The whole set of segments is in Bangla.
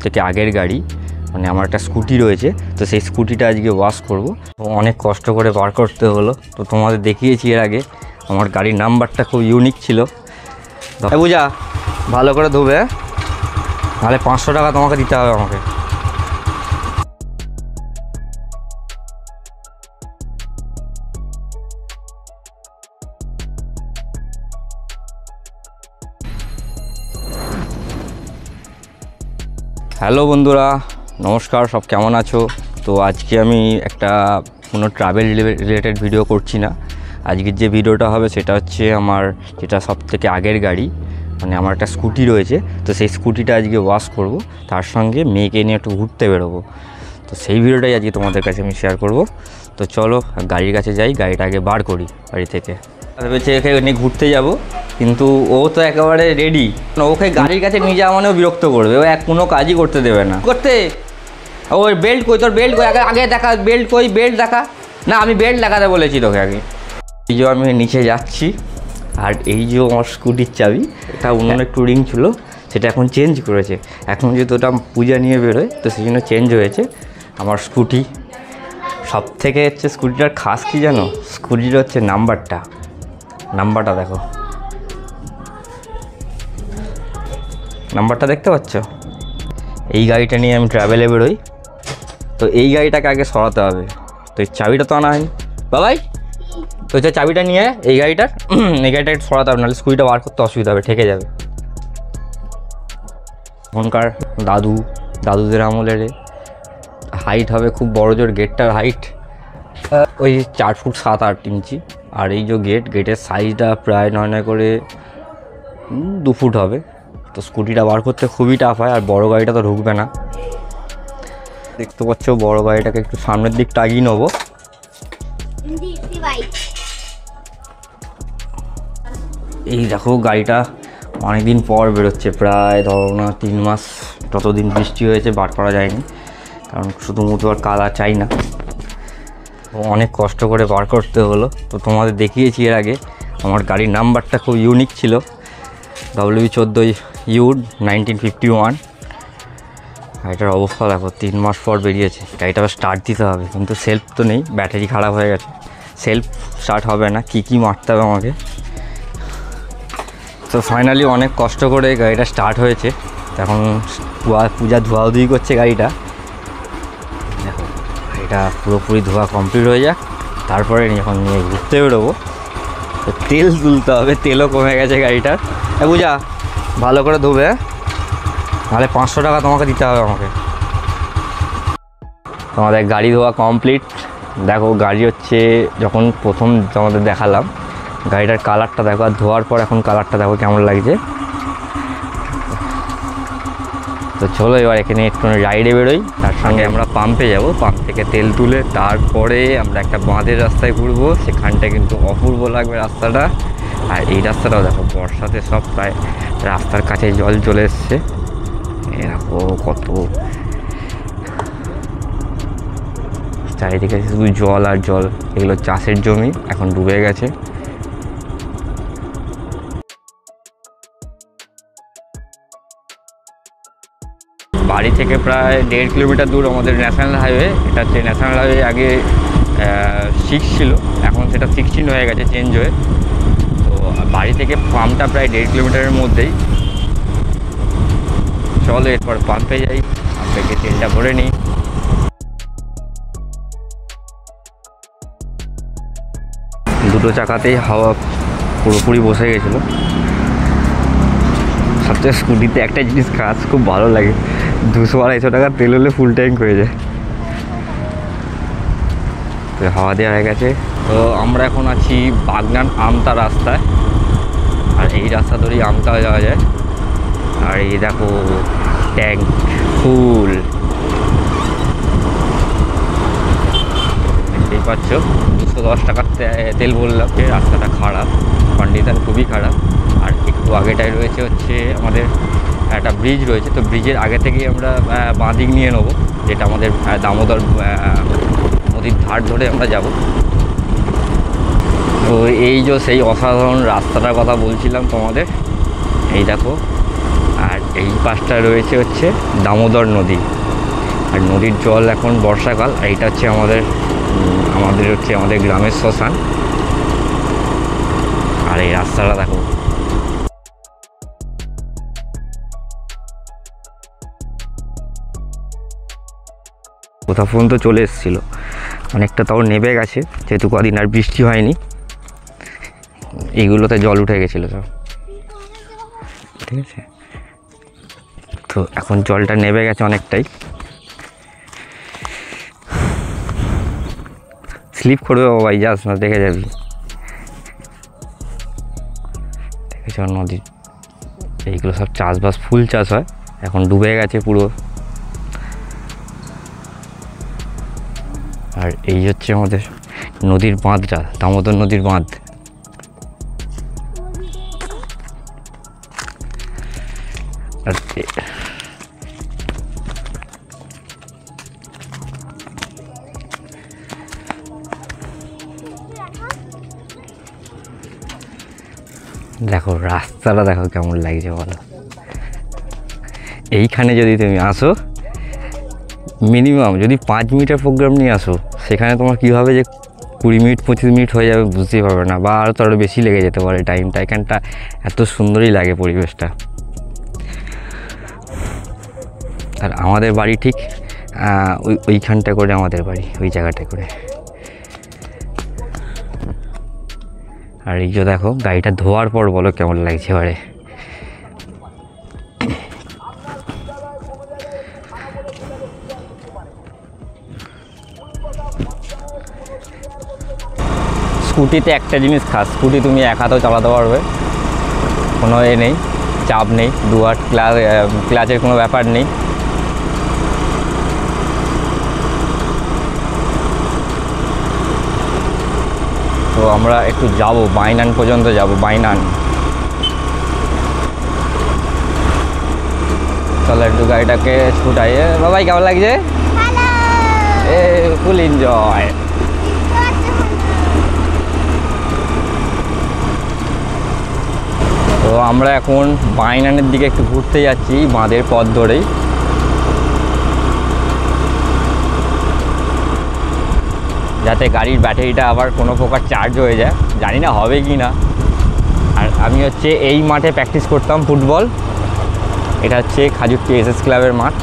সবথেকে আগের গাড়ি, মানে আমার একটা স্কুটি রয়েছে, তো সেই স্কুটিটা আজকে ওয়াশ করব। অনেক কষ্ট করে বার করতে হলো, তো তোমাদের দেখিয়েছি এর আগে। আমার গাড়ির নাম্বারটা খুব ইউনিক ছিল। বুঝা ভালো করে ধোবে, নাহলে 500 টাকা তোমাকে দিতে হবে আমাকে। হ্যালো বন্ধুরা, নমস্কার, সব কেমন আছো? তো আজকে আমি একটা কোনো ট্রাভেল রিলেটেড ভিডিও করছি না। আজকের যে ভিডিওটা হবে সেটা হচ্ছে আমার যেটা সবথেকে আগের গাড়ি, মানে আমার একটা স্কুটি রয়েছে, তো সেই স্কুটিটা আজকে ওয়াশ করব, তার সঙ্গে মেয়েকে নিয়ে একটু ঘুরতে বেরোবো। তো সেই ভিডিওটাই আজকে তোমাদের কাছে আমি শেয়ার করব। তো চলো গাড়ির কাছে যাই, গাড়িটা আগে বার করি বাড়ি থেকে। ভেবেছে এখানে নিয়ে ঘুরতে যাব, কিন্তু ও তো একেবারে রেডি। ওকে গাড়ির কাছে নিয়ে যাওয়া মানেও বিরক্ত করবে, ও কোনো কাজই করতে দেবে না। করতে ওই বেল্ট কই, তোর বেল্ট কই, আগে দেখা বেল্ট কই, বেল্ট দেখা। না, আমি বেল্ট দেখাতে বলেছি তোকে আগে। এই যে আমি নিচে যাচ্ছি, আর এই যে আমার স্কুটির চাবি, এটা অন্য একটু রিং ছিল, সেটা এখন চেঞ্জ করেছে। এখন যেহেতু ওটা পূজা নিয়ে বেরোয়, তো সেই জন্য চেঞ্জ হয়েছে। আমার স্কুটি সব থেকে হচ্ছে স্কুটিটার খাস কি জানো? স্কুটির হচ্ছে নাম্বারটা দেখো, নাম্বারটা দেখতে পাচ্ছ? এই গাড়িটা নিয়ে আমি ট্রাভেলে বেরোই, তো এই গাড়িটাকে আগে সরাতে হবে। তো এই চাবিটা তো আনা হয়নি বাবাই, তো হচ্ছে চাবিটা নিয়ে এই গাড়িটাকে সরাতে হবে, নাহলে স্কুটিটা বার করতে অসুবিধা হবে, ঠেকে যাবে। এখনকার দাদুদের আমলের হাইট হবে খুব বড় জোর, গেটটার হাইট ওই 4 ফুট 7-8 ইঞ্চি। আর এই যে গেটের সাইজটা প্রায় নয় করে 2 ফুট হবে। তো স্কুটিটা বার করতে খুবই টাফ হয়, আর বড় গাড়িটা তো ঢুকবে না। দেখতে পাচ্ছ বড় গাড়িটাকে একটু সামনের দিকটা আগিয়ে নেবো। এই দেখো গাড়িটা অনেকদিন পর বেরোচ্ছে, প্রায় ধরো না 3 মাস। ততদিন বৃষ্টি হয়েছে, বার করা যায়নি, কারণ শুধুমাত্র আর কাদা চাই না। অনেক কষ্ট করে বার করতে হলো, তো তোমাদের দেখিয়েছি এর আগে। আমার গাড়ির নাম্বারটা খুব ইউনিক ছিল, WB14U 1951। গাড়িটার অবস্থা দেখো, 3 মাস পর বেরিয়েছে। গাড়িটা স্টার্ট দিতে হবে, কিন্তু সেলফ তো নেই, ব্যাটারি খারাপ হয়ে গেছে, সেলফ স্টার্ট হবে না। কী মারতে হবে আমাকে। তো ফাইনালি অনেক কষ্ট করে গাড়িটা স্টার্ট হয়েছে। এখন পূজা ধোয়াধুয়ি করছে গাড়িটা। দেখো গাড়িটা পুরোপুরি ধোয়া কমপ্লিট হয়ে যাক, তারপরে যখন নিয়ে ঘুরতে বেরোবো। তো তেল তুলতে হবে, তেলও কমে গেছে গাড়িটার। বুঝা ভালো করে ধোবে, নাহলে 500 টাকা তোমাকে দিতে হবে আমাকে। তোমাদের গাড়ি ধোয়া কমপ্লিট। দেখো গাড়ি হচ্ছে, যখন প্রথম তোমাদের দেখালাম গাড়িটার কালারটা দেখো, আর ধোয়ার পর এখন কালারটা দেখো কেমন লাগছে। তো চলো এবার এখানে একটু রাইডে বেরোই, তার সঙ্গে আমরা পাম্পে যাব। পাম্প থেকে তেল তুলে তারপরে আমরা একটা বাঁধের রাস্তায় ঘুরবো, সেখানটা কিন্তু অপূর্ব লাগবে রাস্তাটা। আর এই রাস্তাটাও দেখো, বর্ষাতে সব প্রায় রাস্তার কাছে জল চলে এসছে। দেখো কত চারিদিকে শুধু জল আর জল। এগুলো চাষের জমি, এখন ডুবে গেছে। বাড়ি থেকে প্রায় 1.5 কিলোমিটার দূর আমাদের ন্যাশনাল হাইওয়ে। এটা হচ্ছে ন্যাশনাল হাইওয়ে, আগে 6 ছিল, এখন সেটা 16 হয়ে গেছে চেঞ্জ হয়ে। তো বাড়ি থেকে পাম্পটা প্রায় 1.5 কিলোমিটারের মধ্যেই। চলো এরপর পাম্পে যাই, পাম্পে গিয়ে তেলটা ভরে নিই। দুটো চাকাতেই হাওয়া পুরোপুরি বসে গেছিলো। সবচেয়ে স্কুটিতে একটা জিনিস কাজ খুব ভালো লাগে, 200-250 টাকা তেল হলে ফুল ট্যাঙ্ক হয়ে যায়। তো হাওয়া দেওয়া হয়ে গেছে। তো আমরা এখন আছি বাগনান আমতা রাস্তায়, আর এই রাস্তা ধরেই আমতা যাওয়া যায়। আর এই দেখো ট্যাঙ্ক ফুল, দেখতেই পাচ্ছ। 210 টাকার তেল বললাম। রাস্তাটা খারাপ, কন্ডিশন খুবই খারাপ। আর একটু আগেটায় রয়েছে হচ্ছে আমাদের একটা ব্রিজ রয়েছে, তো ব্রিজের আগে থেকেই আমরা বাঁদিক নিয়ে নেবো, যেটা আমাদের দামোদর নদীর ধার ধরে আমরা যাব। তো এই যে সেই অসাধারণ রাস্তাটার কথা বলছিলাম তোমাদের, এই দেখো। আর এই পাশটা রয়েছে হচ্ছে দামোদর নদী। আর নদীর জল এখন বর্ষাকাল। এইটা হচ্ছে আমাদের গ্রামের শ্মশান। আর এই রাস্তাটা দেখো, কোথা পর্যন্ত চলে এসেছিলো, অনেকটা তাও নেবে গেছে, যেহেতু কদিন আর বৃষ্টি হয়নি। এইগুলোতে জল উঠে গেছিলো সব, ঠিক আছে। তো এখন জলটা নেবে গেছে অনেকটাই। স্লিপ করবে বাবাই, যাস না, দেখে যাবি। দেখেছ নদী, এইগুলো সব চাষবাস, ফুল চাষ হয়, এখন ডুবে গেছে পুরো। আর এই হচ্ছে আমাদের নদীর বাঁধটা, দামোদর নদীর বাঁধ। আর দেখো রাস্তাটা দেখো কেমন লাগছে বলো। এইখানে যদি তুমি আসো, মিনিমাম যদি 5 মিনিটের প্রোগ্রাম নিয়ে আসো, সেখানে তোমার কীভাবে যে 20 মিনিট 25 মিনিট হয়ে যাবে বুঝতেই পারবে না, বা আরও বেশি লেগে যেতে পারে টাইমটা। এখানটা এত সুন্দরই লাগে পরিবেশটা। আর আমাদের বাড়ি ঠিক ওইখানটা করে, আমাদের বাড়ি ওই জায়গাটা করে। আর এই যে দেখো গাড়িটা ধোয়ার পর বলো কেমন লাগছে এবারে। স্কুটিতে একটা জিনিস খাস, স্কুটি তুমি এক হাতেও চালাতে পারবে, কোনো নেই, চাপ নেই, 2 হাত ক্লাচের কোনো ব্যাপার নেই। তো আমরা একটু যাব, বাইনান পর্যন্ত যাব, বাইনান। চলো একটু গাড়িটাকে ছুটাইয়ে। বাবাই কেমন লাগছে? এ ফুল এনজয়। তো আমরা এখন বাইনানের দিকে একটু ঘুরতে যাচ্ছি, বাঁধের পথ ধরেই। যাতে গাড়ির ব্যাটারিটা আবার কোনো প্রকার চার্জ হয়ে যায়, জানি না হবে কি না। আর আমি হচ্ছে এই মাঠে প্র্যাকটিস করতাম ফুটবল। এটা হচ্ছে খাজুরটি এসএস ক্লাবের মাঠ।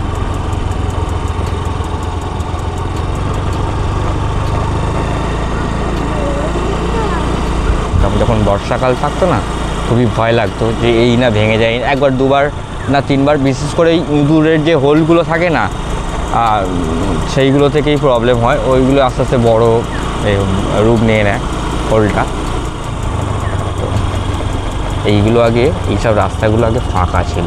তখন যখন বর্ষাকাল থাকতো না, খুবই ভয় লাগতো যে এই না ভেঙে যায়, 1বার 2বার না 3বার। বিশেষ করে এই ইঁদুরের যে হোলগুলো থাকে না, সেইগুলো থেকেই প্রবলেম হয়। ওইগুলো আস্তে আস্তে বড় রূপ নিয়ে নেয় হোলটা। এইগুলো আগে, এইসব রাস্তাগুলো আগে ফাঁকা ছিল,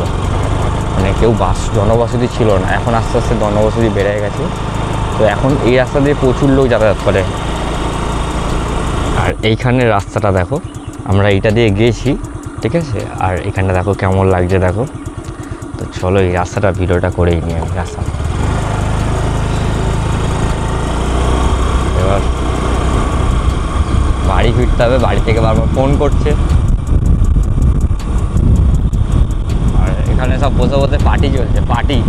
মানে কেউ জনবসতি ছিল না। এখন আস্তে আস্তে জনবসতি বেড়ে গেছে। তো এখন এই রাস্তা দিয়ে প্রচুর লোক যাতায়াত করে। আর এইখানের রাস্তাটা দেখো, আমরা এইটা দিয়ে গিয়েছি, ঠিক আছে। আর এখানটা দেখো কেমন লাগছে দেখো। তো চলো এই রাস্তাটা ভিডিওটা করেই নিই আমি। রাস্তা এবার বাড়ি ফিরতে হবে, বাড়ি থেকে বারবার ফোন করছে। আর এখানে সব বসে বসে পার্টি চলছে, পার্টি।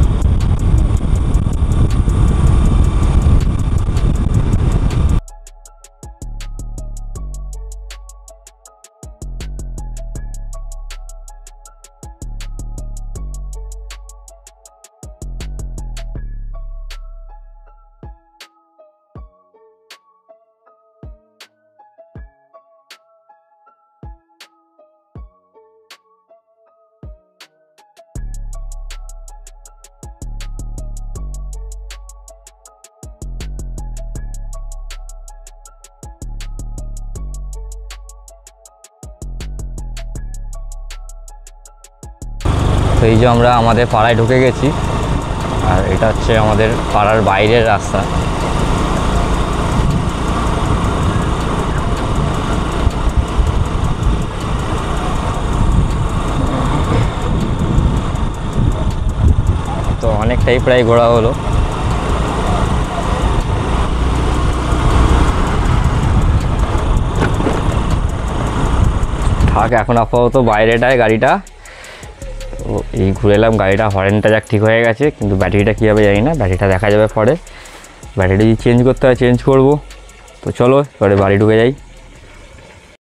তো এই যে আমরা আমাদের পাড়ায় ঢুকে গেছি। আর এটা হচ্ছে আমাদের পাড়ার বাইরের রাস্তা। তো অনেকটাই প্রায় ঘোরা হলো। থাক এখন আপাতত বাইরেটায় গাড়িটা। ও এই ঘুরে এলাম, গাড়িটা হরেনটা যাক ঠিক হয়ে গেছে, কিন্তু ব্যাটারিটা কী হবে জানি না, ব্যাটারিটা দেখা যাবে পরে। ব্যাটারি যদি চেঞ্জ করতে হয় চেঞ্জ করব। তো চলো এবারে বাড়ি ঢুকে যাই।